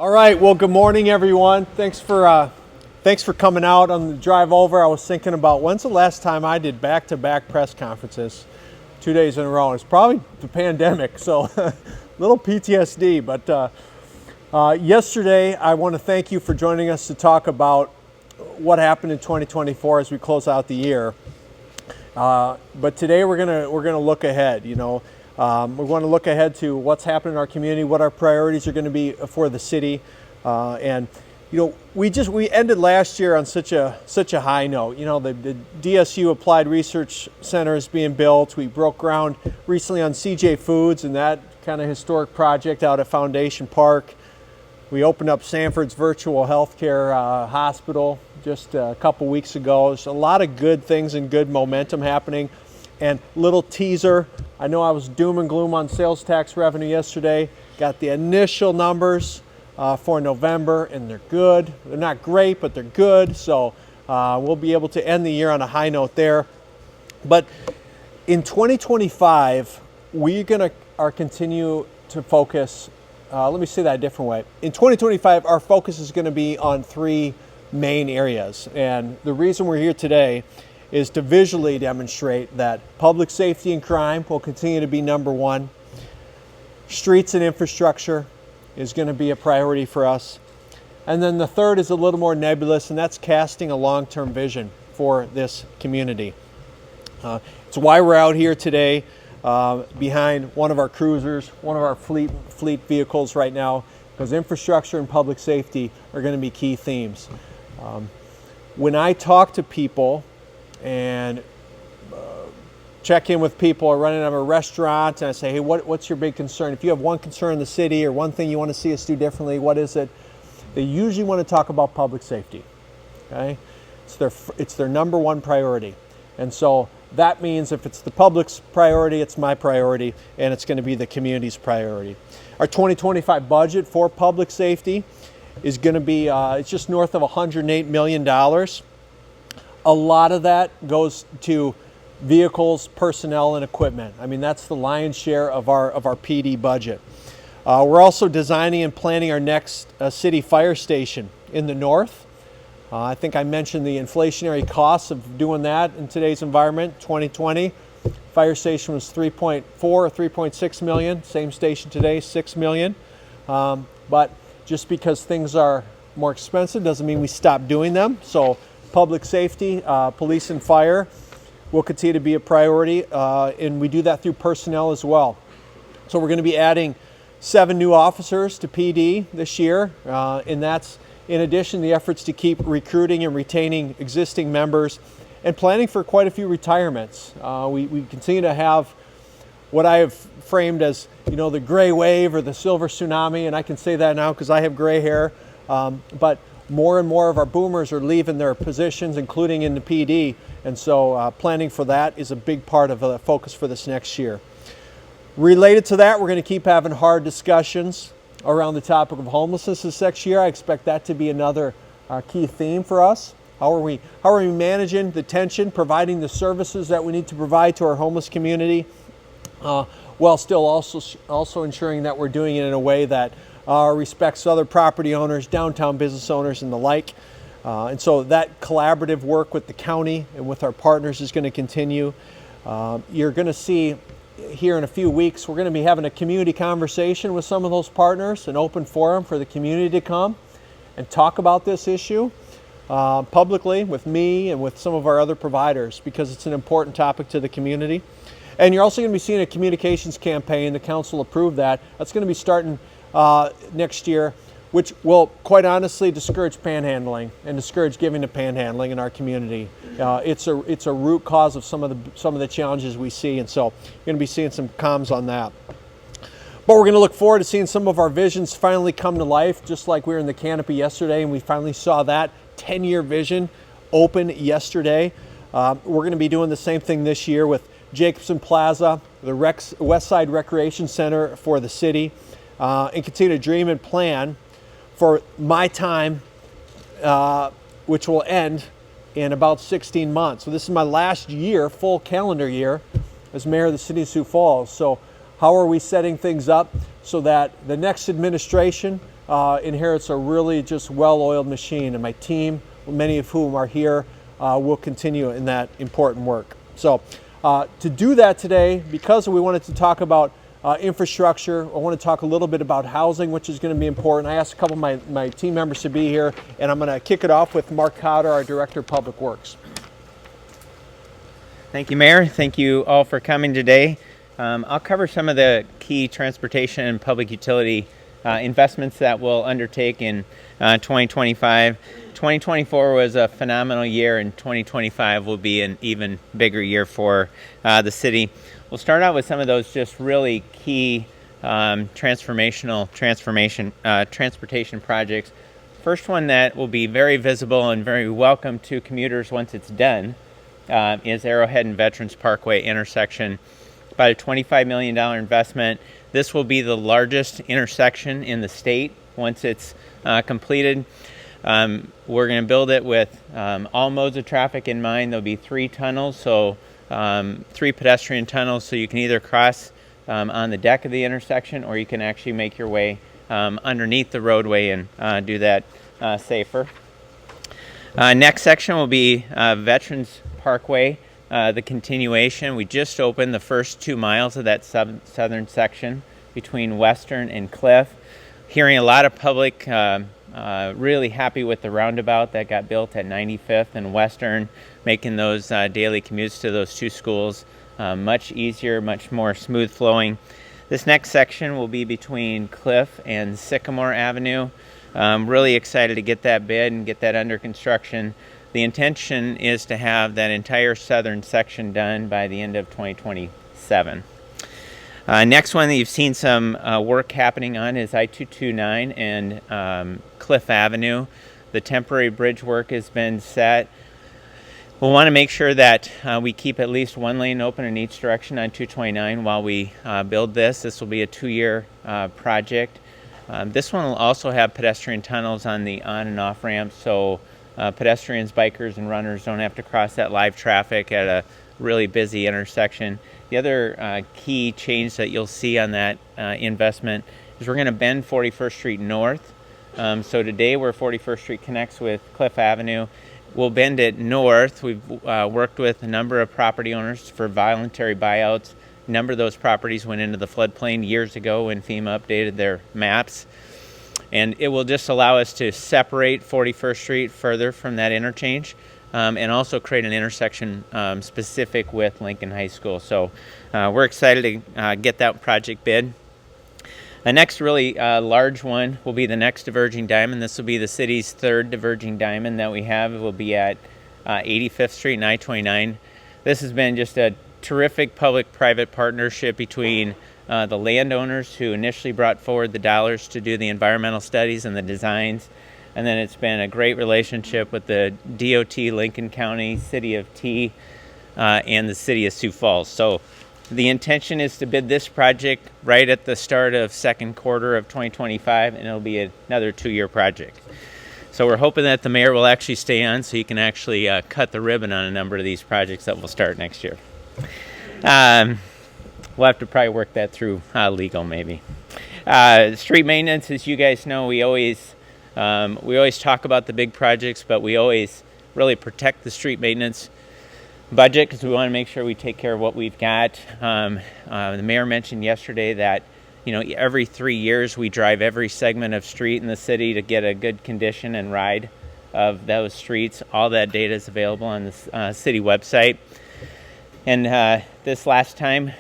All right, well, good morning, everyone. Thanks for coming out on the drive over. I was thinking about when's the last time I did back-to-back press conferences, 2 days in a row. It's probably the pandemic, so little PTSD. But yesterday, I want to thank you for joining us to talk about what happened in 2024 as we close out the year. But today we're gonna look ahead. We want to look ahead to what's happening in our community, what our priorities are going to be for the city, and we ended last year on such a high note. The DSU Applied Research Center is being built. We broke ground recently on CJ Foods and that kind of historic project out at Foundation Park. We opened up Sanford's virtual healthcare hospital just a couple weeks ago. There's a lot of good things and good momentum happening. And little teaser, I know I was doom and gloom on sales tax revenue yesterday. Got the initial numbers for November, and they're good. They're not great, but they're good. So we'll be able to end the year on a high note there. But in 2025, we're going to continue to focus. Let me say that a different way. In 2025, our focus is going to be on three main areas. And the reason we're here today is to visually demonstrate that public safety and crime will continue to be number one. Streets and infrastructure is going to be a priority for us. And then the third is a little more nebulous, and that's casting a long-term vision for this community. It's why we're out here today behind one of our cruisers, one of our fleet vehicles right now, because infrastructure and public safety are going to be key themes. When I talk to people and check in with people or running out of a restaurant, and I say, hey, what's your big concern? If you have one concern in the city or one thing you want to see us do differently, what is it? They usually want to talk about public safety. Okay, it's their number one priority. And so that means if it's the public's priority, it's my priority, and it's going to be the community's priority. Our 2025 budget for public safety is going to be it's just north of $108 million. A lot of that goes to vehicles, personnel, and equipment. I mean, that's the lion's share of our PD budget. We're also designing and planning our next city fire station in the north. I think I mentioned the inflationary costs of doing that in today's environment. 2020, fire station was 3.4 or 3.6 million. Same station today, 6 million. But just because things are more expensive doesn't mean we stop doing them. So public safety, police and fire will continue to be a priority, and we do that through personnel as well. So we're going to be adding 7 new officers to PD this year, and that's in addition to the efforts to keep recruiting and retaining existing members and planning for quite a few retirements. We continue to have what I have framed as, the gray wave or the silver tsunami, and I can say that now because I have gray hair, but more and more of our boomers are leaving their positions, including in the PD, and so planning for that is a big part of the focus for this next year. Related to that, we're going to keep having hard discussions around the topic of homelessness this next year. I expect that to be another key theme for us. How are we managing the tension, providing the services that we need to provide to our homeless community, while still also ensuring that we're doing it in a way that respects other property owners, downtown business owners, and the like. And so that collaborative work with the county and with our partners is going to continue. You're going to see here in a few weeks, we're going to be having a community conversation with some of those partners, an open forum for the community to come and talk about this issue publicly with me and with some of our other providers, because it's an important topic to the community. And you're also going to be seeing a communications campaign. The council approved that. That's going to be starting next year, which will quite honestly discourage panhandling and discourage giving to panhandling in our community. It's a root cause of some of the challenges we see, and so you're going to be seeing some comms on that. But we're going to look forward to seeing some of our visions finally come to life, just like we were in the canopy yesterday, and we finally saw that 10-year vision open yesterday. We're going to be doing the same thing this year with Jacobson Plaza, the West Side Recreation Center for the city, and continue to dream and plan for my time, which will end in about 16 months. So this is my last year, full calendar year, as mayor of the city of Sioux Falls. So how are we setting things up so that the next administration inherits a really just well-oiled machine, and my team, many of whom are here, will continue in that important work. So to do that today, because we wanted to talk about infrastructure, I want to talk a little bit about housing, which is going to be important. I asked a couple of my team members to be here, and I'm going to kick it off with Mark Cotter, our Director of Public Works. Thank you, Mayor. Thank you all for coming today. I'll cover some of the key transportation and public utility investments that we'll undertake in 2025. 2024 was a phenomenal year, and 2025 will be an even bigger year for the city. We'll start out with some of those just really key transportation projects. First one that will be very visible and very welcome to commuters once it's done is Arrowhead and Veterans Parkway intersection. About a $25 million investment. This will be the largest intersection in the state once it's completed. We're going to build it with all modes of traffic in mind. There'll be 3 tunnels, so 3 pedestrian tunnels, so you can either cross on the deck of the intersection, or you can actually make your way underneath the roadway and do that safer. Next section will be Veterans Parkway, the continuation. We just opened the first 2 miles of that southern section between Western and Cliff. Hearing a lot of public really happy with the roundabout that got built at 95th and Western, making those daily commutes to those 2 schools much easier, much more smooth flowing. This next section will be between Cliff and Sycamore Avenue. Really excited to get that bid and get that under construction. The intention is to have that entire southern section done by the end of 2027. Next one that you've seen some work happening on is I-229 and Cliff Avenue. The temporary bridge work has been set. We'll want to make sure that we keep at least 1 lane open in each direction on 229 while we build this. This will be a 2-year project. This one will also have pedestrian tunnels on the on and off ramps, so pedestrians, bikers, and runners don't have to cross that live traffic at a really busy intersection. The other key change that you'll see on that investment is we're going to bend 41st Street north. So today where 41st Street connects with Cliff Avenue, we'll bend it north. We've worked with a number of property owners for voluntary buyouts. A number of those properties went into the floodplain years ago when FEMA updated their maps. And it will just allow us to separate 41st Street further from that interchange and also create an intersection specific with Lincoln High School. So we're excited to get that project bid. The next really large one will be the next diverging diamond. This will be the city's 3rd diverging diamond that we have. It will be at 85th Street and I-29. This has been just a terrific public-private partnership between the landowners who initially brought forward the dollars to do the environmental studies and the designs, and then it's been a great relationship with the DOT, Lincoln County, City of T, and the City of Sioux Falls. So the intention is to bid this project right at the start of 2nd quarter of 2025, and it'll be another 2-year project. So we're hoping that the mayor will actually stay on so he can actually cut the ribbon on a number of these projects that will start next year. We'll have to probably work that through legal, maybe. Street maintenance, as you guys know, we always talk about the big projects, but we always really protect the street maintenance budget because we want to make sure we take care of what we've got. The mayor mentioned yesterday that every 3 years we drive every segment of street in the city to get a good condition and ride of those streets. All that data is available on the city website. And this last time,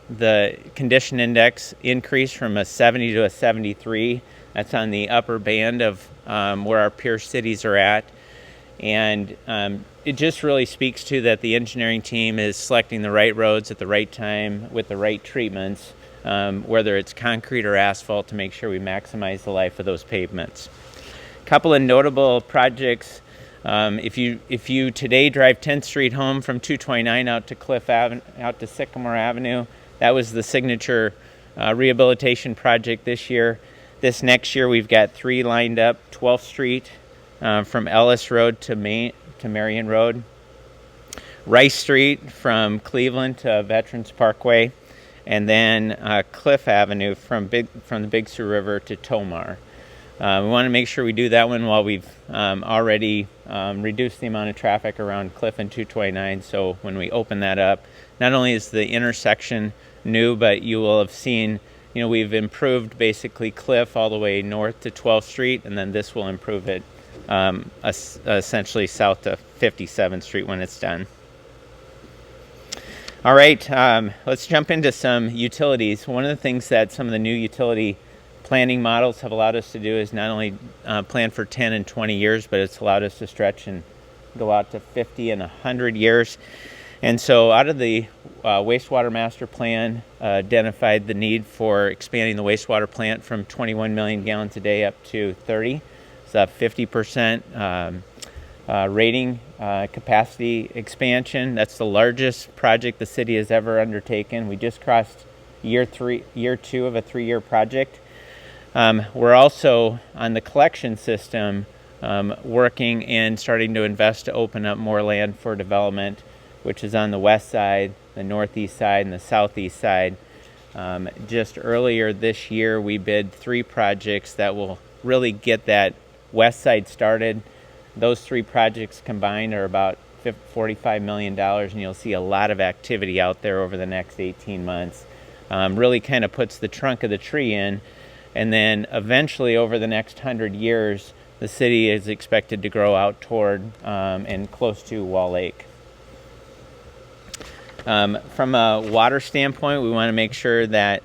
the condition index increased from a 70 to a 73. That's on the upper band of where our peer cities are at. And it just really speaks to that the engineering team is selecting the right roads at the right time with the right treatments, whether it's concrete or asphalt, to make sure we maximize the life of those pavements. A couple of notable projects. If you today drive 10th Street home from 229 out to Cliff Avenue, out to Sycamore Avenue, that was the signature rehabilitation project this year. This next year we've got 3 lined up: 12th Street from Ellis Road to Marion Road, Rice Street from Cleveland to Veterans Parkway, and then Cliff Avenue from the Big Sioux River to Tomar. We want to make sure we do that one while we've already reduced the amount of traffic around Cliff and 229. So when we open that up, not only is the intersection new, but you will have seen, we've improved basically Cliff all the way north to 12th Street, and then this will improve it essentially south to 57th Street when it's done. All right, let's jump into some utilities. One of the things that some of the new utility planning models have allowed us to do is not only plan for 10 and 20 years, but it's allowed us to stretch and go out to 50 and 100 years. And so out of the wastewater master plan, identified the need for expanding the wastewater plant from 21 million gallons a day up to 30. It's a 50% rating capacity expansion. That's the largest project the city has ever undertaken. We just crossed year 2 of a 3-year project. We're also on the collection system working and starting to invest to open up more land for development, which is on the west side, the northeast side, and the southeast side. Just earlier this year, we bid 3 projects that will really get that west side started. Those 3 projects combined are about $45 million, and you'll see a lot of activity out there over the next 18 months. Really kind of puts the trunk of the tree in. And then eventually over the next 100 years, the city is expected to grow out toward and close to Wall Lake. From a water standpoint, we want to make sure that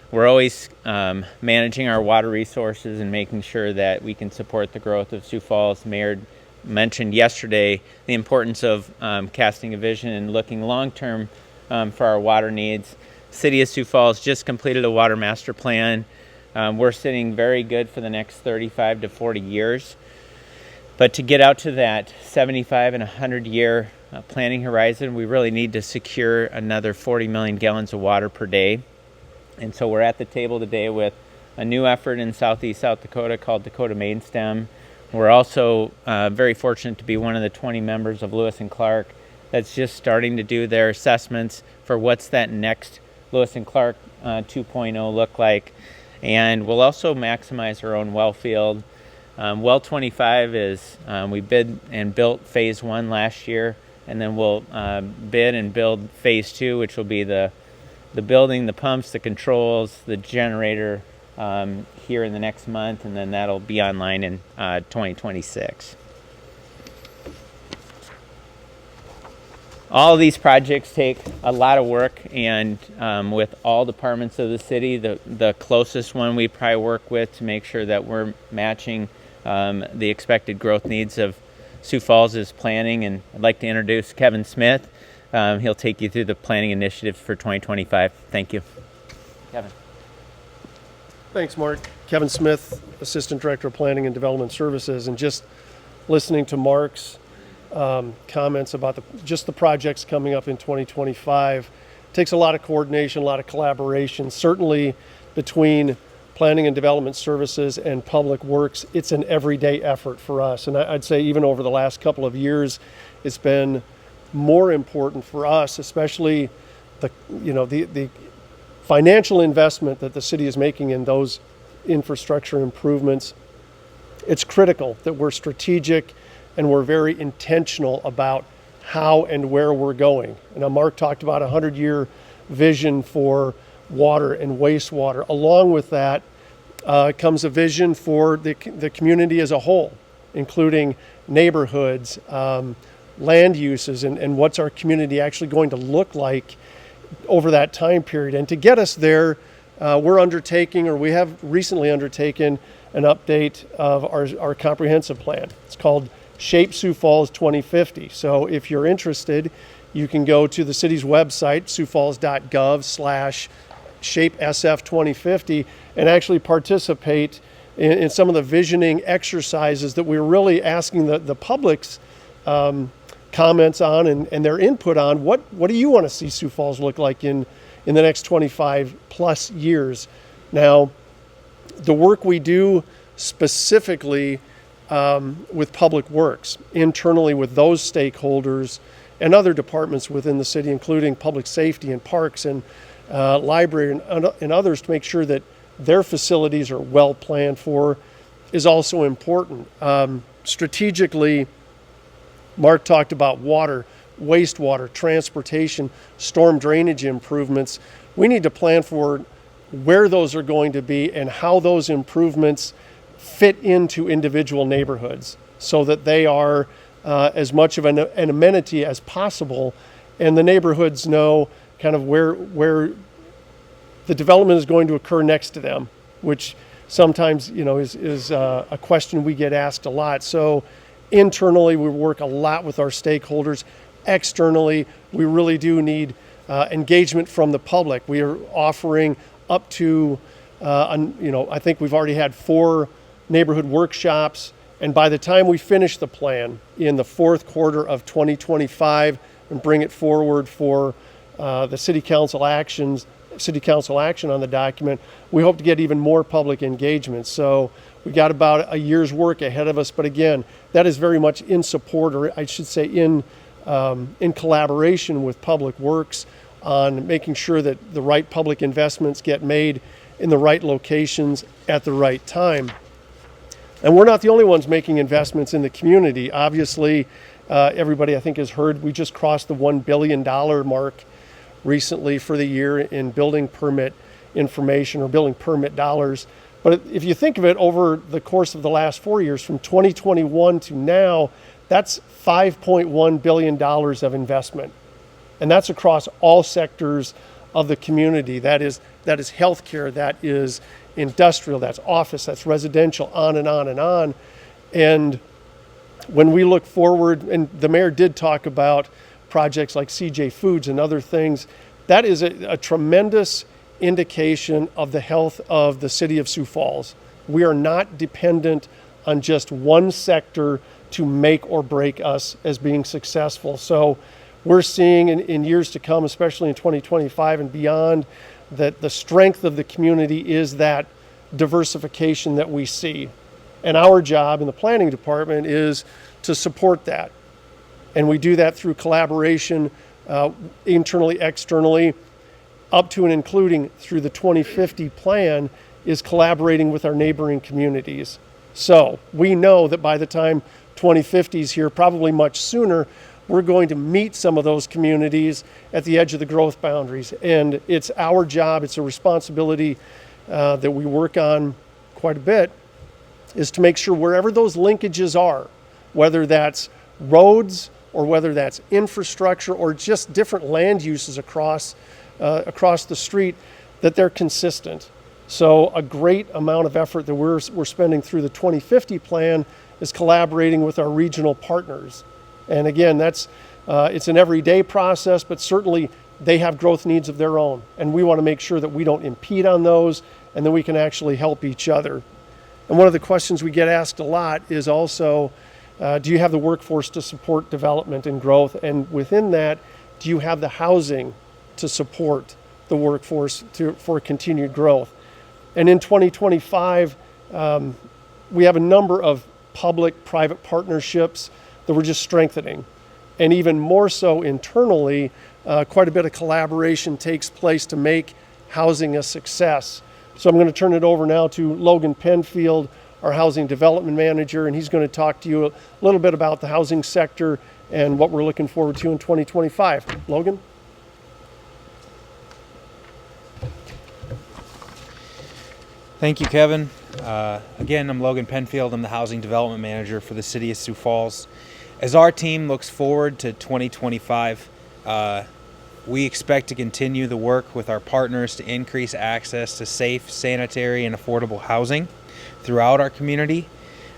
we're always managing our water resources and making sure that we can support the growth of Sioux Falls. Mayor mentioned yesterday the importance of casting a vision and looking long-term for our water needs. City of Sioux Falls just completed a water master plan. We're sitting very good for the next 35 to 40 years. But to get out to that 75 and 100 year planning horizon, we really need to secure another 40 million gallons of water per day. And so we're at the table today with a new effort in southeast South Dakota called Dakota Main Stem. We're also very fortunate to be one of the 20 members of Lewis and Clark that's just starting to do their assessments for what's that next Lewis and Clark 2.0 look like. And we'll also maximize our own well field. Well 25 is, we bid and built phase 1 last year, and then we'll bid and build phase 2, which will be the building, the pumps, the controls, the generator here in the next month, and then that'll be online in 2026. All of these projects take a lot of work, and with all departments of the city, the closest one we probably work with to make sure that we're matching the expected growth needs of Sioux Falls is planning. And I'd like to introduce Kevin Smith. He'll take you through the planning initiatives for 2025. Thank you. Kevin. Thanks, Mark. Kevin Smith, Assistant Director of Planning and Development Services. And just listening to Mark's comments about the projects coming up in 2025 takes a lot of coordination, a lot of collaboration, certainly between Planning and Development Services and Public Works. It's an everyday effort for us, and I'd say even over the last couple of years it's been more important for us, especially the financial investment that the city is making in those infrastructure improvements. It's critical that we're strategic and we're very intentional about how and where we're going. And now Mark talked about a 100-year vision for water and wastewater. Along with that comes a vision for the community as a whole, including neighborhoods, land uses, and what's our community actually going to look like over that time period. And to get us there, we have recently undertaken an update of our comprehensive plan. It's called Shape Sioux Falls 2050. So if you're interested, you can go to the city's website, siouxfalls.gov/ShapeSF2050, and actually participate in some of the visioning exercises that we're really asking the public's comments on and their input on. What do you want to see Sioux Falls look like in the next 25 plus years? Now, the work we do specifically with Public Works, internally with those stakeholders and other departments within the city, including public safety and parks and library and others, to make sure that their facilities are well planned for. is also important. Strategically, Mark talked about water, wastewater, transportation, storm drainage improvements. We need to plan for where those are going to be and how those improvements fit into individual neighborhoods so that they are as much of an amenity as possible, and the neighborhoods know kind of where the development is going to occur next to them, which sometimes is a question we get asked a lot. So internally, we work a lot with our stakeholders. Externally, we really do need engagement from the public. We are offering up to, I think we've already had 4 neighborhood workshops, and by the time we finish the plan in the fourth quarter of 2025 and bring it forward for the city council action on the document, we hope to get even more public engagement. So we got about a year's work ahead of us, but again, that is very much in support, or I should say in collaboration with Public Works on making sure that the right public investments get made in the right locations at the right time. And we're not the only ones making investments in the community. Obviously, everybody I think has heard we just crossed the $1 billion mark recently for the year in building permit information or building permit dollars. But if you think of it over the course of the last 4 years, from 2021 to now, that's $5.1 billion of investment. And that's across all sectors of the community. That is healthcare, that is industrial, that's office, that's residential, on and on and on. And when we look forward, and the mayor did talk about projects like CJ Foods and other things, that is a tremendous indication of the health of the city of Sioux Falls. We are not dependent on just one sector to make or break us as being successful. So we're seeing in years to come, especially in 2025 and beyond, that the strength of the community is that diversification that we see. And our job in the planning department is to support that. And we do that through collaboration, internally, externally, up to and including through the 2050 plan is collaborating with our neighboring communities. So we know that by the time 2050 is here, probably much sooner, we're going to meet some of those communities at the edge of the growth boundaries. And it's our job, it's a responsibility that we work on quite a bit, is to make sure wherever those linkages are, whether that's roads or whether that's infrastructure or just different land uses across the street, that they're consistent. So a great amount of effort that we're spending through the 2050 plan is collaborating with our regional partners. And again, that's it's an everyday process, but certainly they have growth needs of their own. And we want to make sure that we don't impede on those and that we can actually help each other. And one of the questions we get asked a lot is also, do you have the workforce to support development and growth? And within that, do you have the housing to support the workforce for continued growth? And in 2025, we have a number of public-private partnerships that we're just strengthening. And even more so internally, quite a bit of collaboration takes place to make housing a success. So I'm going to turn it over now to Logan Penfield, our housing development manager, and he's going to talk to you a little bit about the housing sector and what we're looking forward to in 2025. Logan? Thank you, Kevin. Again, I'm Logan Penfield. I'm the Housing Development Manager for the City of Sioux Falls. As our team looks forward to 2025, we expect to continue the work with our partners to increase access to safe, sanitary, and affordable housing throughout our community.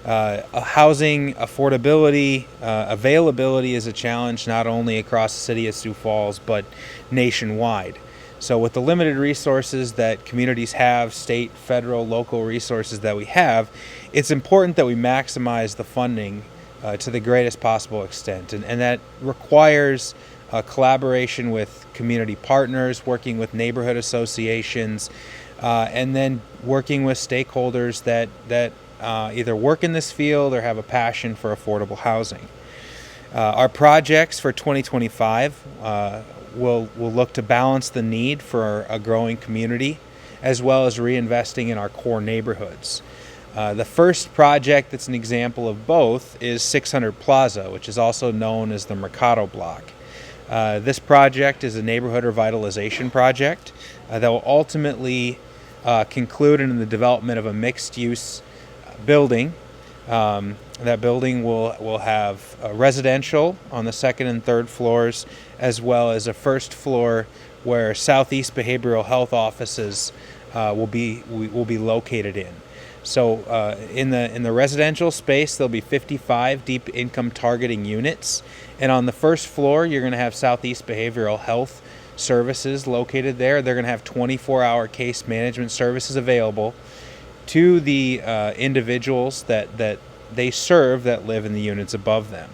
Housing affordability, availability is a challenge not only across the City of Sioux Falls, but nationwide. So with the limited resources that communities have, state, federal, local resources that we have, it's important that we maximize the funding to the greatest possible extent. And that requires collaboration with community partners, working with neighborhood associations, and then working with stakeholders that either work in this field or have a passion for affordable housing. Our projects for 2025 will look to balance the need for a growing community as well as reinvesting in our core neighborhoods. The first project that's an example of both is 600 Plaza, which is also known as the Mercado Block. This project is a neighborhood revitalization project that will ultimately conclude in the development of a mixed-use building. That building will have residential on the second and third floors, as well as a first floor where Southeast Behavioral Health offices will be located in. So in the residential space, there'll be 55 deep income targeting units, and on the first floor, you're going to have Southeast Behavioral Health services located there. They're going to have 24-hour case management services available to the individuals that they serve that live in the units above them.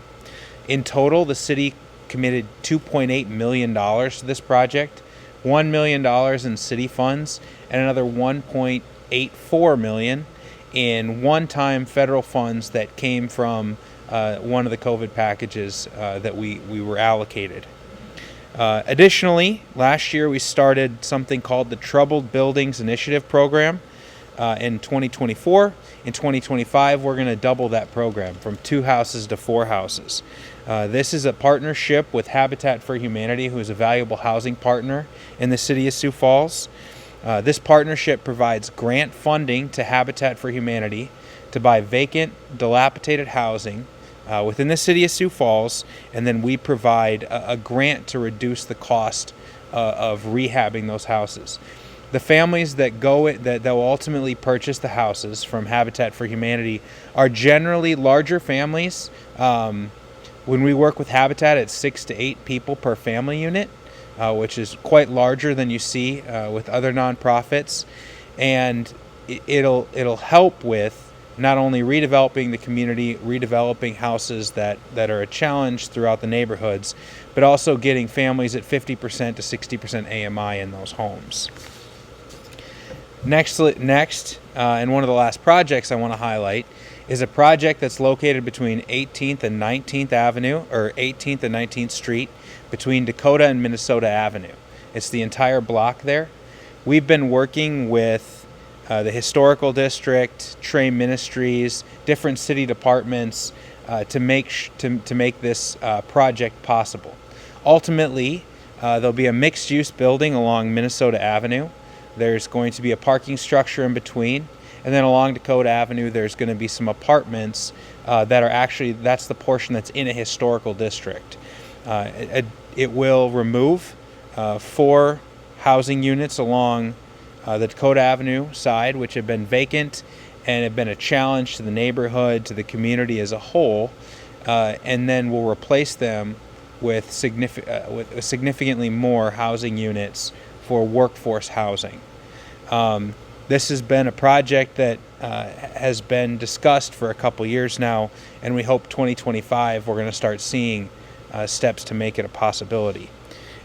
In total, the city committed $2.8 million to this project, $1 million in city funds, and another $1.84 million in one-time federal funds that came from one of the COVID packages that we were allocated. Additionally, last year we started something called the Troubled Buildings Initiative Program. In 2024. In 2025, we're going to double that program from 2 houses to 4 houses. This is a partnership with Habitat for Humanity, who is a valuable housing partner in the city of Sioux Falls. This partnership provides grant funding to Habitat for Humanity to buy vacant, dilapidated housing within the city of Sioux Falls, and then we provide a grant to reduce the cost of rehabbing those houses. The families that will ultimately purchase the houses from Habitat for Humanity are generally larger families. When we work with Habitat, it's 6 to 8 people per family unit, which is quite larger than you see with other nonprofits, and it'll help with not only redeveloping the community, redeveloping houses that are a challenge throughout the neighborhoods, but also getting families at 50% to 60% AMI in those homes. Next, and one of the last projects I want to highlight is a project that's located between 18th and 19th Avenue, or 18th and 19th Street, between Dakota and Minnesota Avenue. It's the entire block there. We've been working with the Historical District, Trey Ministries, different city departments to make this project possible. Ultimately, there'll be a mixed-use building along Minnesota Avenue. There's going to be a parking structure in between, and then along Dakota Avenue there's going to be some apartments that's the portion that's in a historical district. It will remove 4 housing units along the Dakota Avenue side, which have been vacant and have been a challenge to the neighborhood, to the community as a whole, and then we'll replace them with significantly more housing units for workforce housing. This has been a project that has been discussed for a couple years now, and we hope 2025 we're going to start seeing steps to make it a possibility.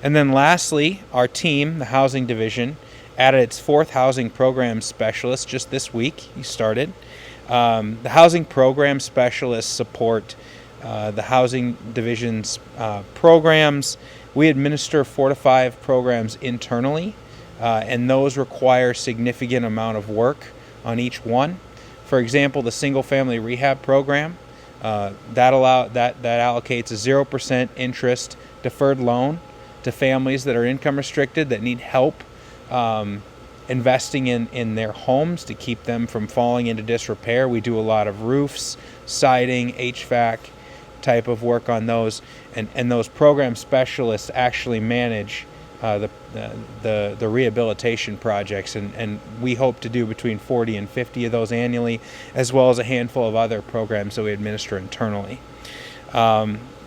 And then lastly, our team, the housing division, added its 4th housing program specialist just this week. He started. The housing program specialists support the housing division's programs. We administer 4 to 5 programs internally, and those require significant amount of work on each one. For example, the single family rehab program, that allocates a 0% interest deferred loan to families that are income restricted that need help investing in their homes to keep them from falling into disrepair. We do a lot of roofs, siding, HVAC type of work on those, and those program specialists actually manage the rehabilitation projects, and we hope to do between 40 and 50 of those annually, as well as a handful of other programs that we administer internally.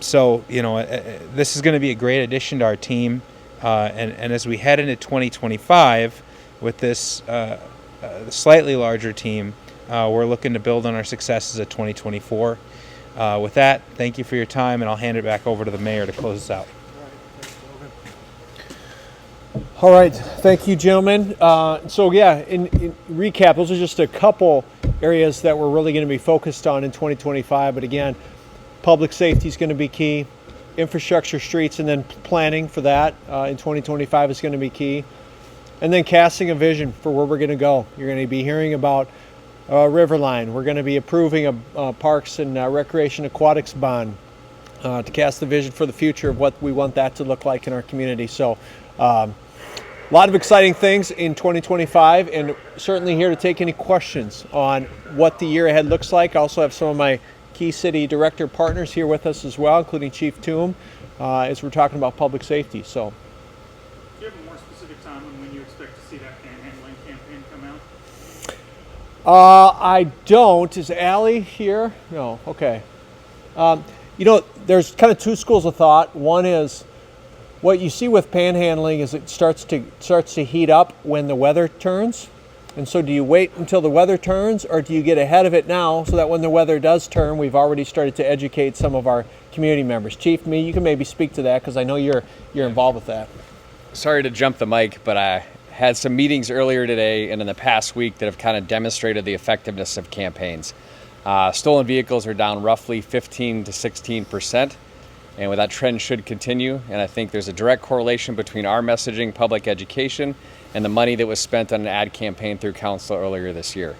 So this is going to be a great addition to our team, and as we head into 2025 with this slightly larger team, we're looking to build on our successes of 2024. With that, thank you for your time, and I'll hand it back over to the mayor to close us out. All right, thank you, gentlemen. So yeah, in recap, those are just a couple areas that we're really going to be focused on in 2025. But again, public safety is going to be key. Infrastructure, streets, and then planning for that in 2025 is going to be key. And then casting a vision for where we're going to go. You're going to be hearing about Riverline. We're going to be approving a Parks and Recreation Aquatics bond to cast the vision for the future of what we want that to look like in our community. So a lot of exciting things in 2025, and certainly here to take any questions on what the year ahead looks like. I also have some of my key city director partners here with us as well, including Chief Toom, as we're talking about public safety. So, do you have a more specific time on when you expect to see that panhandling campaign come out? I don't. Is Allie here? No. Okay. There's kind of two schools of thought. One is what you see with panhandling is it starts to heat up when the weather turns. And so do you wait until the weather turns, or do you get ahead of it now so that when the weather does turn, we've already started to educate some of our community members? Chief, you can maybe speak to that because I know you're involved with that. Sorry to jump the mic, but I had some meetings earlier today and in the past week that have kind of demonstrated the effectiveness of campaigns. Stolen vehicles are down roughly 15 to 16%, and that trend should continue. And I think there's a direct correlation between our messaging, public education, and the money that was spent on an ad campaign through council earlier this year.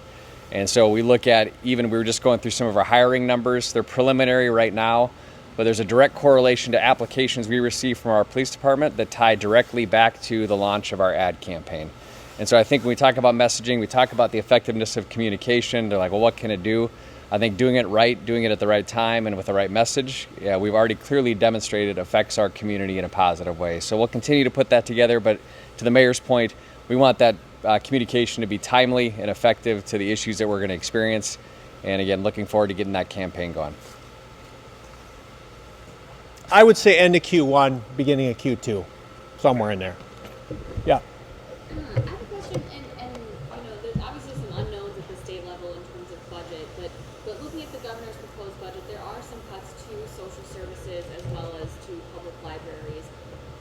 And so we look at, we were just going through some of our hiring numbers. They're preliminary right now, but there's a direct correlation to applications we receive from our police department that tie directly back to the launch of our ad campaign. And so I think when we talk about messaging, we talk about the effectiveness of communication. They're like, well, what can it do? I think doing it right, doing it at the right time and with the right message, we've already clearly demonstrated affects our community in a positive way. So we'll continue to put that together, but to the mayor's point, we want that communication to be timely and effective to the issues that we're going to experience. And again, looking forward to getting that campaign going. I would say end of Q1, beginning of Q2, somewhere in there. Yeah. I have a question, and there's obviously some unknowns at the state level in terms of budget, but looking at the governor's proposed budget, there are some cuts to social services as well as to public libraries.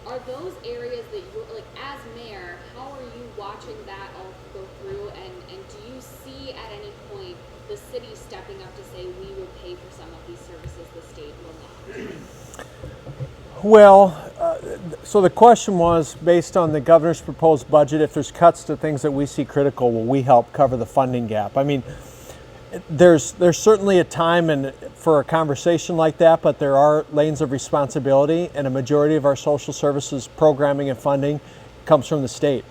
Are those areas that you're, like, as mayor, how are you watching that all go through, and do you see at any point the city stepping up to say we will pay for some of these services, the state will not? Well, so the question was, based on the governor's proposed budget, if there's cuts to things that we see critical, will we help cover the funding gap? I mean, there's certainly a time for a conversation like that, but there are lanes of responsibility, and a majority of our social services programming and funding comes from the state.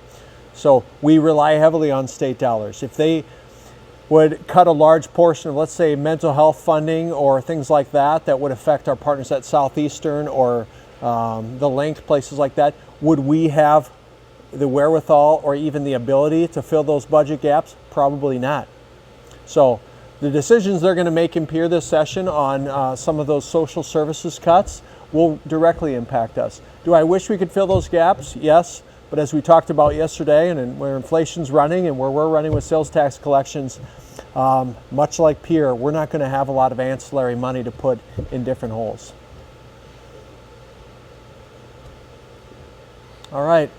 So we rely heavily on state dollars. If they would cut a large portion of, let's say, mental health funding or things like that, that would affect our partners at Southeastern or the Link, places like that, would we have the wherewithal or even the ability to fill those budget gaps? Probably not. So the decisions they're going to make in Pier this session on some of those social services cuts will directly impact us. Do I wish we could fill those gaps? Yes. But as we talked about yesterday, and where inflation's running and where we're running with sales tax collections, much like Pier, we're not going to have a lot of ancillary money to put in different holes. All right.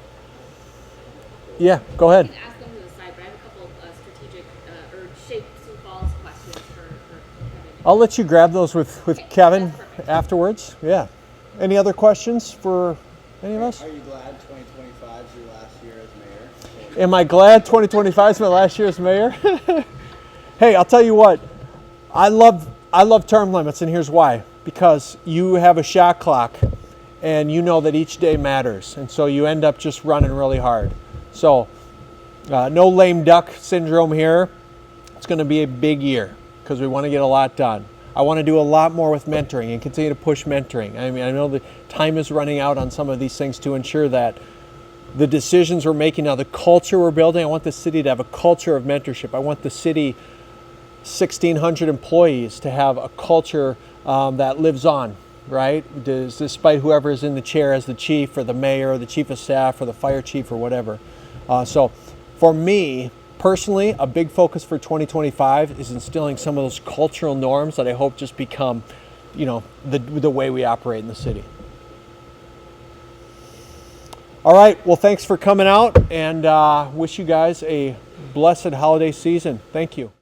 Yeah, go ahead. I can ask them to the side, but I have a couple of strategic or Shape Sioux Falls questions for Kevin. I'll let you grab those with Kevin afterwards. Yeah. Any other questions for any of us? Are you glad 2025 is your last year as mayor? Am I glad 2025 is my last year as mayor? Hey, I'll tell you what. I love term limits, and here's why. Because you have a shot clock, and you know that each day matters, and so you end up just running really hard. So no lame duck syndrome here. It's going to be a big year because we want to get a lot done. I want to do a lot more with mentoring and continue to push mentoring. I mean, I know the time is running out on some of these things to ensure that the decisions we're making now, the culture we're building, I want the city to have a culture of mentorship. I want the city, 1,600 employees, to have a culture that lives on, right? Despite whoever is in the chair as the chief or the mayor or the chief of staff or the fire chief or whatever. So for me, personally, a big focus for 2025 is instilling some of those cultural norms that I hope just become, the way we operate in the city. All right, well, thanks for coming out, and wish you guys a blessed holiday season. Thank you.